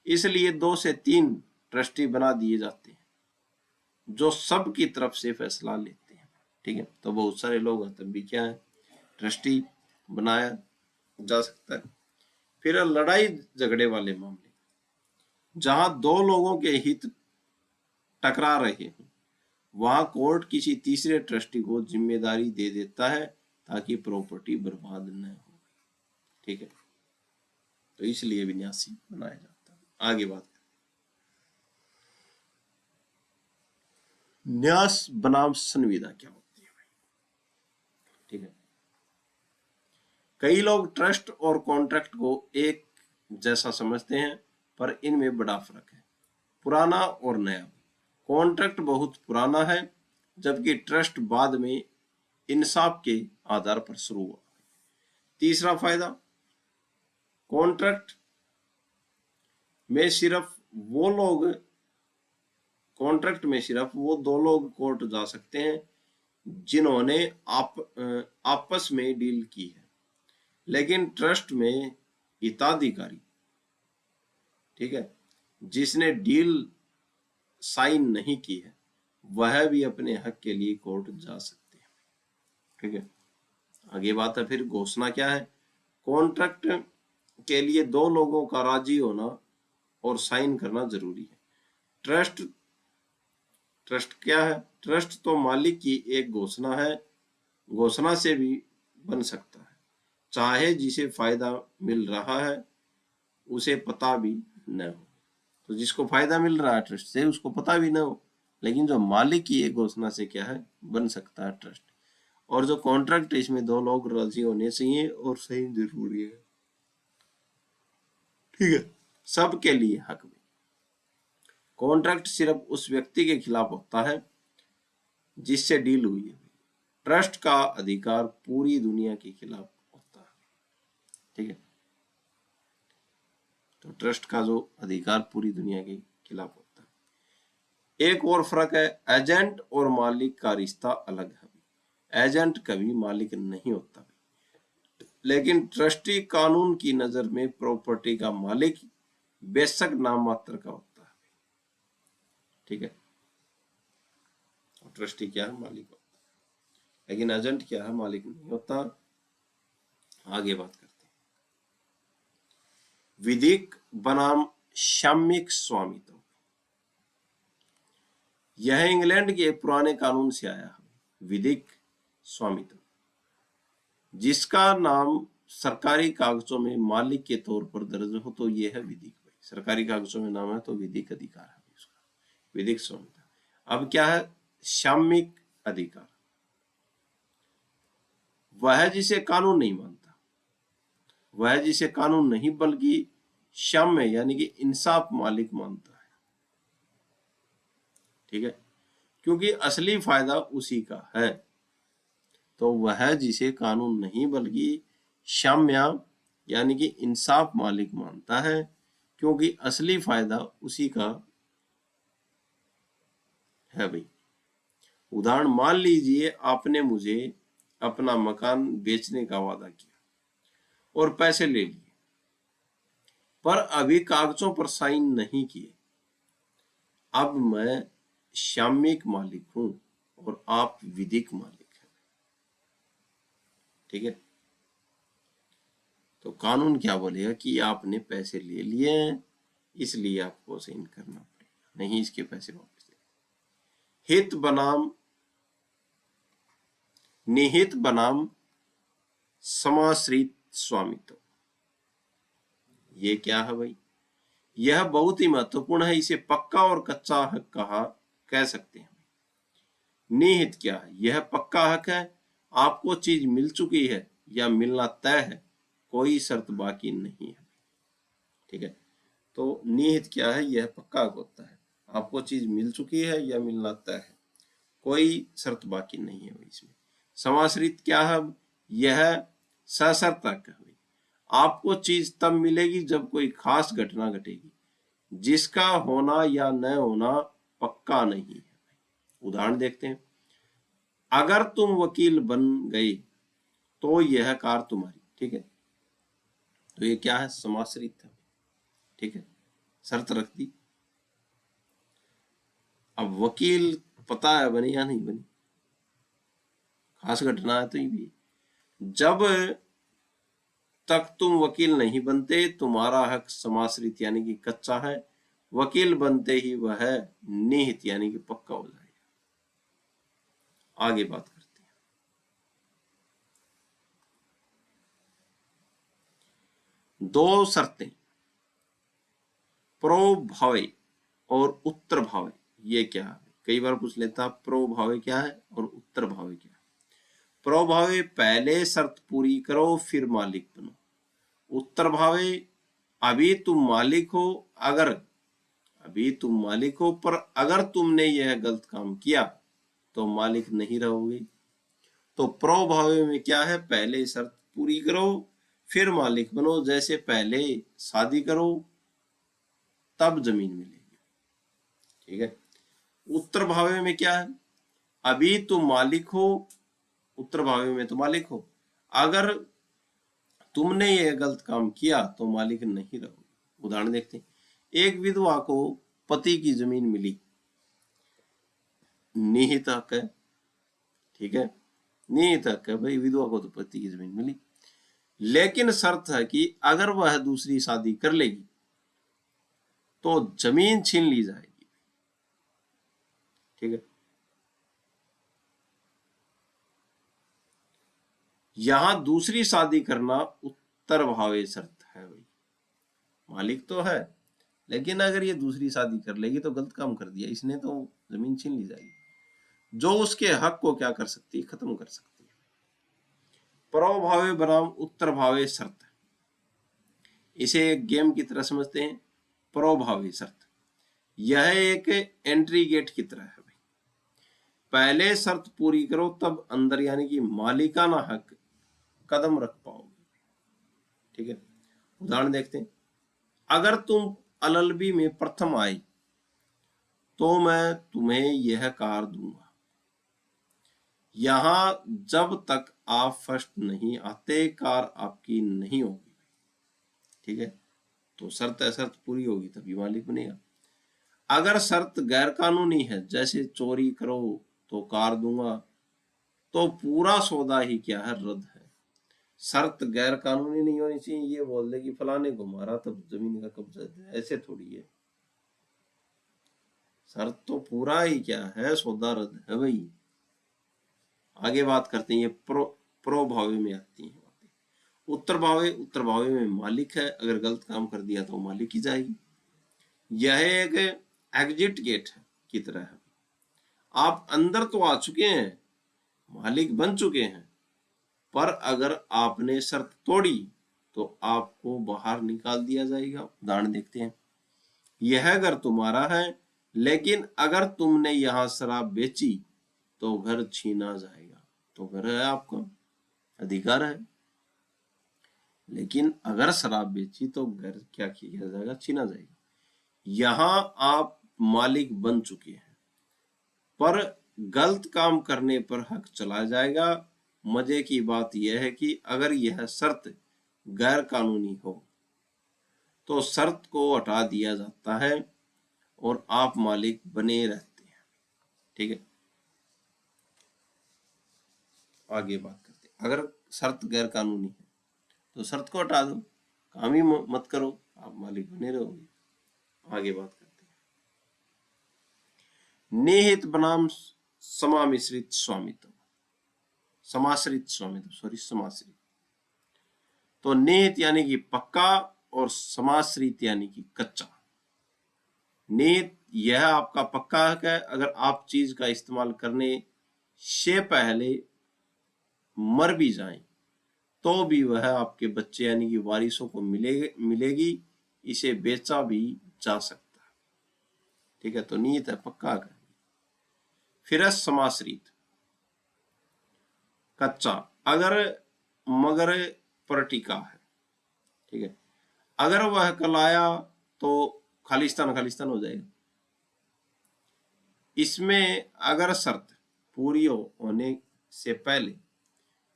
इसलिए 2 से 3 ट्रस्टी बना दिए जाते हैं जो सब की तरफ से फैसला लेते हैं। ठीक है, तो बहुत सारे लोग हैं तब भी क्या है, ट्रस्टी बनाया जा सकता है। फिर लड़ाई झगड़े वाले मामले, जहां दो लोगों के हित टकरा रहे हैं, वहां कोर्ट किसी तीसरे ट्रस्टी को जिम्मेदारी दे देता है ताकि प्रॉपर्टी बर्बाद न हो। ठीक है, तो इसलिए भी न्यासी बनाया जाता है। आगे बात करें न्यास बनाम संविदा क्या होती है भाई। ठीक है, कई लोग ट्रस्ट और कॉन्ट्रैक्ट को एक जैसा समझते हैं, पर इनमें बड़ा फर्क है, पुराना और नया। कॉन्ट्रैक्ट बहुत पुराना है, जबकि ट्रस्ट बाद में इंसाफ के आधार पर शुरू हुआ। तीसरा फायदा, कॉन्ट्रैक्ट में सिर्फ वो लोग कॉन्ट्रैक्ट में सिर्फ वो दो लोग कोर्ट जा सकते हैं जिन्होंने आपस में डील की है, लेकिन ट्रस्ट में हिताधिकारी ठीक है, जिसने डील साइन नहीं की है वह भी अपने हक के लिए कोर्ट जा सकते हैं। ठीक है, आगे बात है फिर घोषणा क्या है। कॉन्ट्रैक्ट के लिए दो लोगों का राजी होना और साइन करना जरूरी है। ट्रस्ट, ट्रस्ट क्या है? ट्रस्ट तो मालिक की एक घोषणा है, घोषणा से भी बन सकता है, चाहे जिसे फायदा मिल रहा है उसे पता भी न हो। तो जिसको फायदा मिल रहा है ट्रस्ट से उसको पता भी न हो, लेकिन जो मालिक की एक घोषणा से क्या है, बन सकता है ट्रस्ट। और जो कॉन्ट्रैक्ट है इसमें दो लोग राजी होने चाहिए और सही जरूरी है। ठीक है, सबके लिए हक में। कॉन्ट्रैक्ट सिर्फ उस व्यक्ति के खिलाफ होता है जिससे डील हुई है। ट्रस्ट का अधिकार पूरी दुनिया के खिलाफ होता है। ठीक है, तो ट्रस्ट का जो अधिकार पूरी दुनिया के खिलाफ होता है। एक और फर्क है, एजेंट और मालिक का रिश्ता अलग है। एजेंट कभी मालिक नहीं होता, लेकिन ट्रस्टी कानून की नजर में प्रॉपर्टी का मालिक बेशक नाम मात्र का होता है। ठीक है, ट्रस्टी क्या है, मालिक होता है, लेकिन एजेंट क्या है, मालिक नहीं होता। आगे बात करते हैं। विधिक बनाम साम्यिक स्वामित्व, यह इंग्लैंड के पुराने कानून से आया है। विधिक स्वामित्व जिसका नाम सरकारी कागजों में मालिक के तौर पर दर्ज हो तो यह है विधिक। सरकारी कागजों में नाम है तो विधिक अधिकार है उसका, विधिक स्वामित्व। अब क्या है साम्यिक अधिकार? वह जिसे कानून नहीं मानता, वह जिसे कानून नहीं बल्कि साम्य यानी कि इंसाफ मालिक मानता है। ठीक है, क्योंकि असली फायदा उसी का है। तो वह जिसे कानून नहीं बल्कि साम्य यानी कि इंसाफ मालिक मानता है, क्योंकि असली फायदा उसी का है भाई। उदाहरण, मान लीजिए आपने मुझे अपना मकान बेचने का वादा किया और पैसे ले लिए, पर अभी कागजों पर साइन नहीं किए। अब मैं साम्यिक मालिक हूं और आप विधिक मालिक हैं। ठीक है, तो कानून क्या बोलेगा कि आपने पैसे ले लिए हैं इसलिए आपको साइन करना पड़ेगा, नहीं इसके पैसे वापस ले। हित बनाम निहित बनाम समाश्रित स्वामित्व, ये क्या है भाई? यह बहुत ही महत्वपूर्ण है, इसे पक्का और कच्चा हक कह सकते हैं। निहित क्या है? यह पक्का हक है, आपको चीज मिल चुकी है या मिलना तय है, कोई शर्त बाकी नहीं है। ठीक है, तो निहित क्या है? यह पक्का हक होता है, आपको चीज मिल चुकी है या मिलना तय है, कोई शर्त बाकी नहीं है इसमें। समाश्रित क्या है? यह सशर्त हक है, आपको चीज तब मिलेगी जब कोई खास घटना घटेगी जिसका होना या न होना पक्का नहीं है। उदाहरण देखते हैं, अगर तुम वकील बन गए तो यह कार तुम्हारी। ठीक है, तो ये क्या है? समाश्रित है। ठीक है, शर्त रख दी। अब वकील पता है बनी या नहीं बनी, खास घटना है तो ये भी। जब तक तुम वकील नहीं बनते तुम्हारा हक समाश्रित यानी कि कच्चा है, वकील बनते ही वह निहित यानी कि पक्का हो जाएगा। आगे बात करते हैं। दो शर्तें, प्रोभावे और उत्तर भावे, ये क्या है? कई बार पूछ लेता प्रोभावे क्या है और उत्तर भावे क्या है। प्रोभावे पहले शर्त पूरी करो फिर मालिक बनो। उत्तर भावे अभी तुम मालिक हो, अभी तुम मालिक हो पर अगर तुमने यह गलत काम किया तो मालिक नहीं रहोगे। तो प्रोभावे में क्या है? पहले शर्त पूरी करो फिर मालिक बनो, जैसे पहले शादी करो तब जमीन मिलेगी। ठीक है, उत्तर भावे में क्या है? अभी तुम मालिक हो, उत्तर भावे में तो मालिक हो, अगर तुमने यह गलत काम किया तो मालिक नहीं रहोगे। उदाहरण देखते हैं, एक विधवा को पति की जमीन मिली, निहित हक है, ठीक है, निहित हक है भाई, विधवा को तो पति की जमीन मिली, लेकिन शर्त है कि अगर वह दूसरी शादी कर लेगी तो जमीन छीन ली जाएगी, ठीक है। यहां दूसरी शादी करना उत्तर भावे शर्त है भाई, मालिक तो है लेकिन अगर ये दूसरी शादी कर लेगी तो गलत काम कर दिया इसने, तो जमीन छीन ली जाएगी, जो उसके हक को क्या कर सकती है, खत्म कर सकती है। परोभावे बनाम उत्तर भावे शर्त, इसे एक गेम की तरह समझते हैं। परोभावी शर्त यह एक एंट्री गेट की तरह है भाई, पहले शर्त पूरी करो तब अंदर यानी कि मालिकाना हक कदम रख पाओगे, ठीक है। उदाहरण देखते हैं, अगर तुम एलएलबी में प्रथम आए तो मैं तुम्हें यह कार दूंगा, यहां जब तक आप फर्स्ट नहीं आते कार आपकी नहीं होगी, ठीक है। तो शर्त पूरी होगी तभी मालिक बनेगा। अगर शर्त गैर कानूनी है, जैसे चोरी करो तो कार दूंगा, तो पूरा सौदा ही क्या है, रद्द है। शर्त गैर कानूनी नहीं होनी चाहिए, ये बोल दे कि फलाने को मारा तब जमीन का कब्जा, ऐसे थोड़ी है। शर्त तो पूरा ही क्या है, सौदा रद्द है भाई। आगे बात करते हैं, ये प्रो भावे में आती है बातें। उत्तर भावे में मालिक है, अगर गलत काम कर दिया तो मालिक ही जाएगी। यह एक एग्जिट गेट की तरह है, आप अंदर तो आ चुके हैं, मालिक बन चुके हैं, पर अगर आपने शर्त तोड़ी तो आपको बाहर निकाल दिया जाएगा। उदाहरण देखते हैं, यह घर तुम्हारा है, लेकिन अगर तुमने यहां शराब बेची तो घर छीना जाएगा। तो घर है आपका, अधिकार है, लेकिन अगर शराब बेची तो घर क्या किया जाएगा, छीना जाएगा। यहां आप मालिक बन चुके हैं, पर गलत काम करने पर हक चला जाएगा। मजे की बात यह है कि अगर यह शर्त गैर कानूनी हो तो शर्त को हटा दिया जाता है और आप मालिक बने रहते हैं, ठीक है। आगे बात करते हैं, अगर शर्त गैर कानूनी है तो शर्त को हटा दो, काम ही मत करो, आप मालिक बने रहोगे। आगे बात करते हैं, निहित बनाम समाश्रित स्वामित्व, समाश्रित। तो निहित यानी कि पक्का और समाश्रित यानी कि कच्चा। निहित यह आपका पक्का हक है, अगर आप चीज का इस्तेमाल करने से पहले मर भी जाएं तो भी वह आपके बच्चे यानी कि वारिसों को मिलेगी, इसे बेचा भी जा सकता है, ठीक है। तो निहित है, पक्का हक है। फिर है समाश्रित, कच्चा, अगर मगर पर टिका है, ठीक है। अगर वह कल आया तो खालिस्तान हो जाएगा। इसमें अगर शर्त पूरी होने से पहले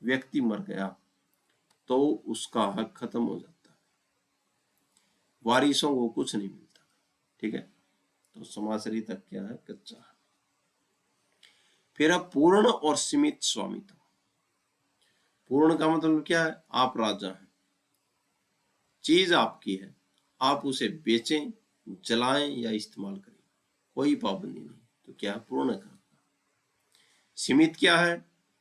व्यक्ति मर गया तो उसका हक खत्म हो जाता है, वारिसों को कुछ नहीं मिलता, ठीक है। तो समाश्रित हक क्या है, कच्चा है। फिर अब पूर्ण और सीमित स्वामित्व। पूर्ण का मतलब क्या है, आप राजा हैं, चीज आपकी है, आप उसे बेचें, जलाएं या इस्तेमाल करें, कोई पाबंदी नहीं, तो क्या पूर्ण का। सीमित क्या है,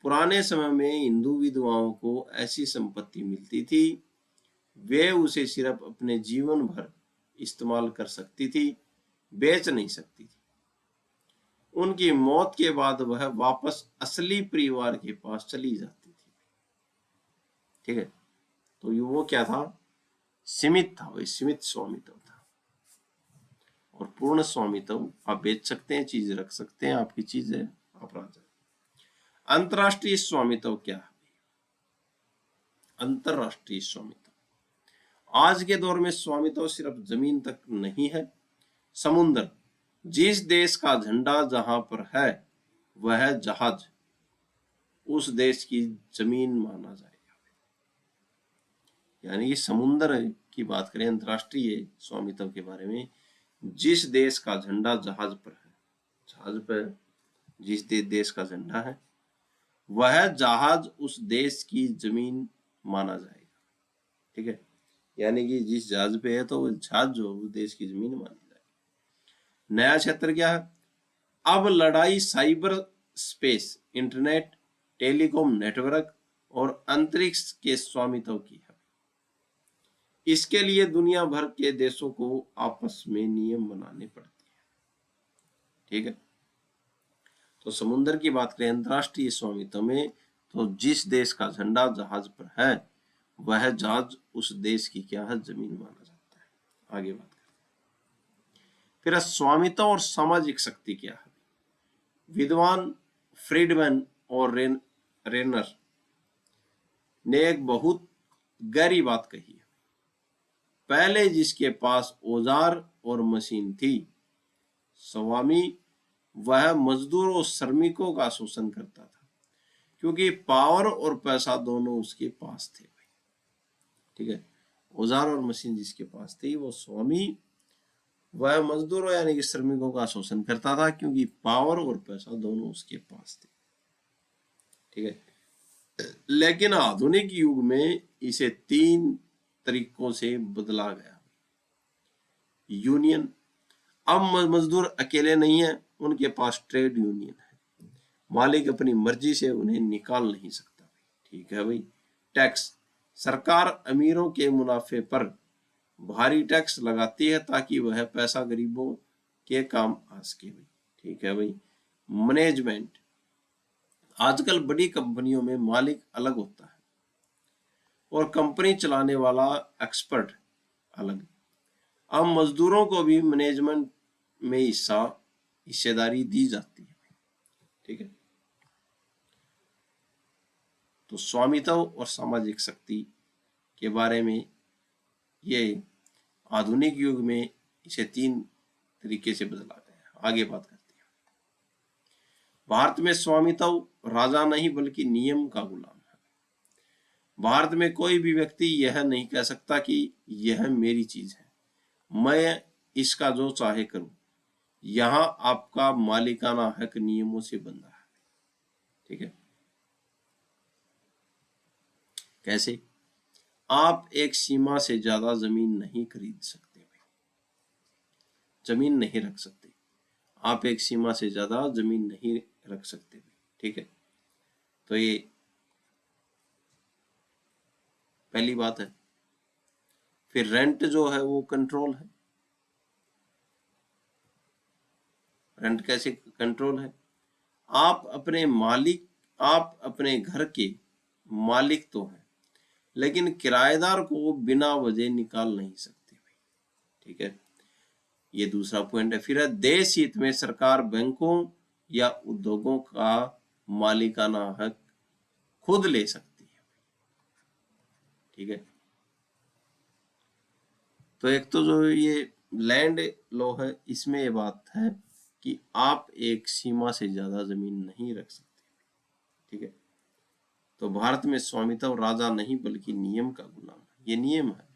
पुराने समय में हिंदू विधवाओं को ऐसी संपत्ति मिलती थी, वे उसे सिर्फ अपने जीवन भर इस्तेमाल कर सकती थी, बेच नहीं सकती थी। उनकी मौत के बाद वह वापस असली परिवार के पास चली जाती थी, ठीक है। तो ये वो क्या था, सीमित था, वही सीमित स्वामित्व था। और पूर्ण स्वामित्व, आप बेच सकते हैं, चीज रख सकते हैं, आपकी चीज है, आप राजा। अंतरराष्ट्रीय स्वामित्व क्या है, अंतरराष्ट्रीय स्वामित्व, आज के दौर में स्वामित्व सिर्फ जमीन तक नहीं है, समुद्र, जिस देश का झंडा जहां पर है वह जहाज उस देश की जमीन माना जाएगा, यानी कि समुद्र की बात करें, अंतर्राष्ट्रीय स्वामित्व के बारे में, जिस देश का झंडा जहाज पर है, जहाज पर जिस देश का झंडा है, वह जहाज उस देश की जमीन माना जाएगा। ठीक है, यानी कि जिस जहाज पे है तो वो जहाज जो उस देश की जमीन मानी जाएगी। नया क्षेत्र क्या है? अब लड़ाई cyber space, internet, telecom network और अंतरिक्ष के स्वामित्व की है। इसके लिए दुनिया भर के देशों को आपस में नियम बनाने पड़ते हैं। ठीक है, तो समुद्र की बात करें अंतर्राष्ट्रीय स्वामित्व में, तो जिस देश का झंडा जहाज पर है, वह जहाज उस देश की क्या है? जमीन माना जाता है। आगे बात करें। फिर स्वामित्व और सामाजिक शक्ति क्या है? विद्वान फ्रीडमैन और रेनर ने एक बहुत गहरी बात कही है। पहले जिसके पास औजार और मशीन थी, स्वामी वह मजदूर और श्रमिकों का शोषण करता था, क्योंकि पावर और पैसा दोनों उसके पास थे। ठीक है, औजार और मशीन जिसके पास थी, वो स्वामी वह मजदूरों यानी कि श्रमिकों का शोषण करता था, क्योंकि पावर और पैसा दोनों उसके पास थे। ठीक है, लेकिन आधुनिक युग में इसे 3 तरीकों से बदला गया। यूनियन, अब मजदूर अकेले नहीं है, उनके पास ट्रेड यूनियन है, मालिक अपनी मर्जी से उन्हें निकाल नहीं सकता। ठीक है भाई। टैक्स, सरकार अमीरों के मुनाफे पर भारी टैक्स लगाती है ताकि वह पैसा गरीबों के काम आ सके भाई। ठीक है भाई। मैनेजमेंट, आजकल बड़ी कंपनियों में मालिक अलग होता है और कंपनी चलाने वाला एक्सपर्ट अलग। अब मजदूरों को भी मैनेजमेंट में हिस्सेदारी दी जाती है। ठीक है, तो स्वामित्व और सामाजिक शक्ति के बारे में ये आधुनिक युग में इसे 3 तरीके से बदला गया। आगे बात करते हैं। भारत में स्वामित्व राजा नहीं बल्कि नियम का गुलाम है। भारत में कोई भी व्यक्ति यह नहीं कह सकता कि यह मेरी चीज है, मैं इसका जो चाहे करूं। यहां आपका मालिकाना हक नियमों से बंधा है। ठीक है, कैसे? आप एक सीमा से ज्यादा जमीन नहीं खरीद सकते भाई, जमीन नहीं रख सकते। आप एक सीमा से ज्यादा जमीन नहीं रख सकते भाई। ठीक है, तो ये पहली बात है। फिर रेंट जो है वो कंट्रोल है। रेंट कैसे कंट्रोल है? आप अपने घर के मालिक तो हैं, लेकिन किराएदार को बिना वजह निकाल नहीं सकते भाई। ठीक है, ये दूसरा पॉइंट है। फिर है देश हित में सरकार बैंकों या उद्योगों का मालिकाना हक खुद ले सकती है। ठीक है, तो एक तो जो ये लैंड लॉ है, इसमें ये बात है कि आप एक सीमा से ज्यादा जमीन नहीं रख सकते। ठीक है, तो भारत में स्वामित्व राजा नहीं बल्कि नियम का गुलाम है। ये नियम है,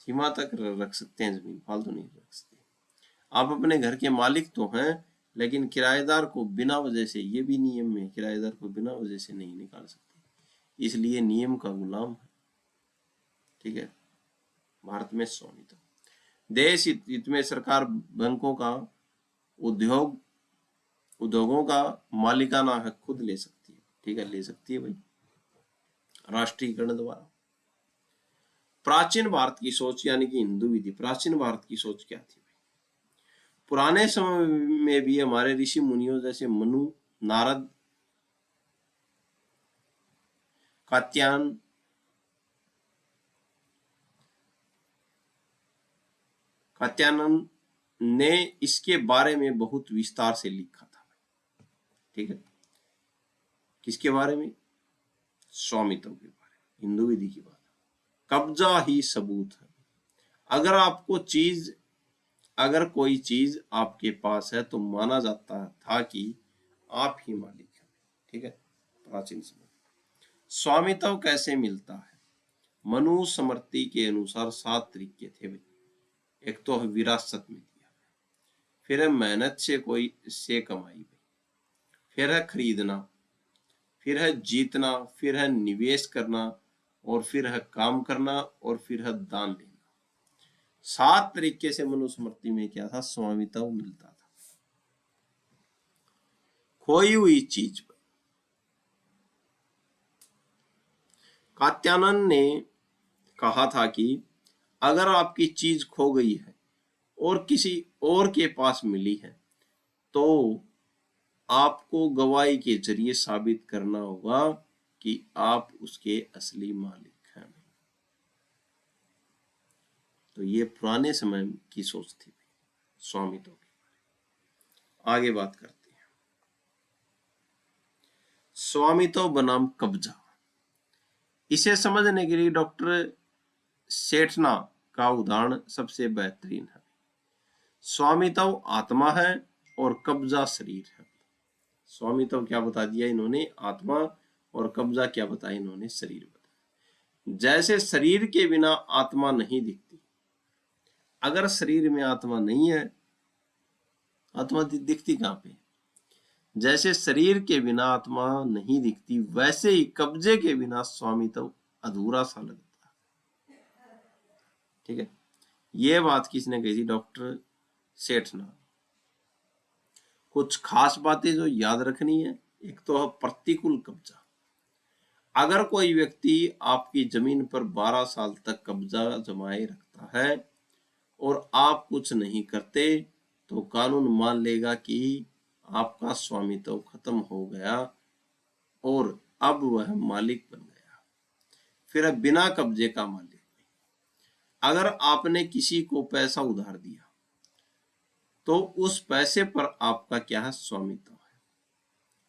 सीमा तक रख सकते हैं जमीन, फालतू नहीं रख सकते। आप अपने घर के मालिक तो हैं, लेकिन किराएदार को बिना वजह से, ये भी नियम में, किराएदार को बिना वजह से नहीं निकाल सकते, इसलिए नियम का गुलाम है। ठीक है, भारत में स्वामित्व। देश हित में सरकार बैंकों का उद्योगों का मालिकाना हक खुद ले सकती है। ठीक है, ले सकती है भाई, राष्ट्रीयकरण द्वारा। प्राचीन भारत की सोच यानी कि हिंदू विधि, प्राचीन भारत की सोच क्या थी भाई? पुराने समय में भी हमारे ऋषि मुनियों जैसे मनु, नारद, कात्यायन ने इसके बारे में बहुत विस्तार से लिखा था। ठीक है, किसके बारे में? स्वामित्व के बारे में, हिंदू विधि की बात। कब्जा ही सबूत है। अगर कोई चीज आपके पास है तो माना जाता था कि आप ही मालिक हैं। ठीक है, प्राचीन समय। स्वामित्व कैसे मिलता है? मनुस्मृति के अनुसार 7 तरीके थे भाई। एक तो है विरासत में दिया, फिर है मेहनत से कोई से कमाई भाई, फिर है खरीदना, फिर है जीतना, फिर है निवेश करना, और फिर है काम करना, और फिर है दान लेना। 7 तरीके से मनुस्मृति में क्या था, स्वामित्व मिलता था। खोई हुई चीज पर कात्यायन ने कहा था कि अगर आपकी चीज खो गई है और किसी और के पास मिली है तो आपको गवाही के जरिए साबित करना होगा कि आप उसके असली मालिक हैं। तो ये पुराने समय की सोच थी स्वामित्व की। आगे बात करते हैं स्वामित्व बनाम कब्जा। इसे समझने के लिए डॉक्टर सेठना का उदाहरण सबसे बेहतरीन है। स्वामित्व आत्मा है और कब्जा शरीर है। स्वामित्व क्या बता दिया इन्होंने, आत्मा, और कब्जा क्या बताया इन्होंने, शरीर बताया। जैसे शरीर के बिना आत्मा नहीं दिखती, अगर शरीर में आत्मा नहीं है, आत्मा दिखती कहां पे? जैसे शरीर के बिना आत्मा नहीं दिखती, वैसे ही कब्जे के बिना स्वामित्व अधूरा सा लगता है। ठीक है, ये बात किसने कही थी? डॉक्टर सेठना। कुछ खास बातें जो याद रखनी है, एक तो है प्रतिकूल कब्जा। अगर कोई व्यक्ति आपकी जमीन पर 12 साल तक कब्जा जमाए रखता है और आप कुछ नहीं करते तो कानून मान लेगा कि आपका स्वामित्व खत्म हो गया और अब वह मालिक बन गया। फिर अब बिना कब्जे का मालिक। अगर आपने किसी को पैसा उधार दिया तो उस पैसे पर आपका क्या है? स्वामित्व है।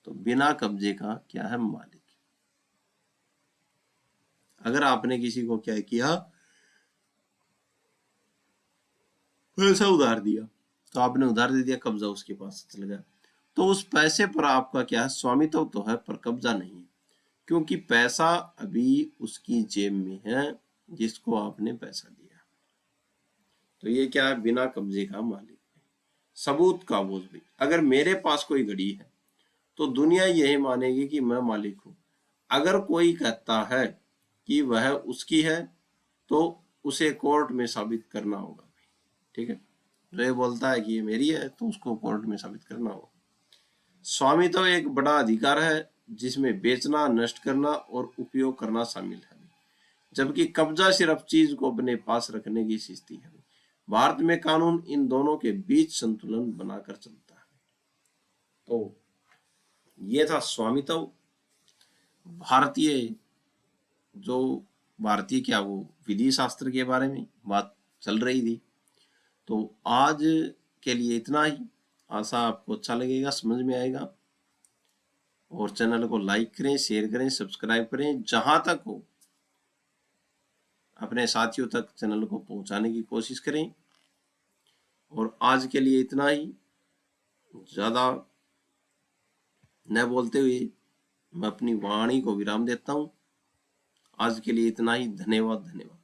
तो बिना कब्जे का क्या है? मालिक। अगर आपने किसी को क्या किया, पैसा उधार दिया, तो आपने उधार दे दिया, कब्जा उसके पास चल गया, तो उस पैसे पर आपका क्या है? स्वामित्व तो है पर कब्जा नहीं है, क्योंकि पैसा अभी उसकी जेब में है जिसको आपने पैसा दिया। तो ये क्या है? बिना कब्जे का मालिक। सबूत का बोझ भी। अगर मेरे पास कोई घड़ी है तो दुनिया यही मानेगी कि मैं मालिक हूं। अगर कोई कहता है कि वह उसकी है तो उसे कोर्ट में साबित करना होगा। ठीक है, जो ये बोलता है कि ये मेरी है तो उसको कोर्ट में साबित करना होगा। स्वामित्व एक बड़ा अधिकार है जिसमें बेचना, नष्ट करना और उपयोग करना शामिल है, जबकि कब्जा सिर्फ चीज को अपने पास रखने की स्थिति है। भारत में कानून इन दोनों के बीच संतुलन बनाकर चलता है। तो ये था स्वामित्व। भारतीय क्या वो विधि शास्त्र के बारे में बात चल रही थी। तो आज के लिए इतना ही। आशा आपको अच्छा लगेगा, समझ में आएगा। और चैनल को लाइक करें, शेयर करें, सब्सक्राइब करें। जहां तक हो अपने साथियों तक चैनल को पहुंचाने की कोशिश करें। और आज के लिए इतना ही। ज्यादा न बोलते हुए मैं अपनी वाणी को विराम देता हूं। आज के लिए इतना ही। धन्यवाद।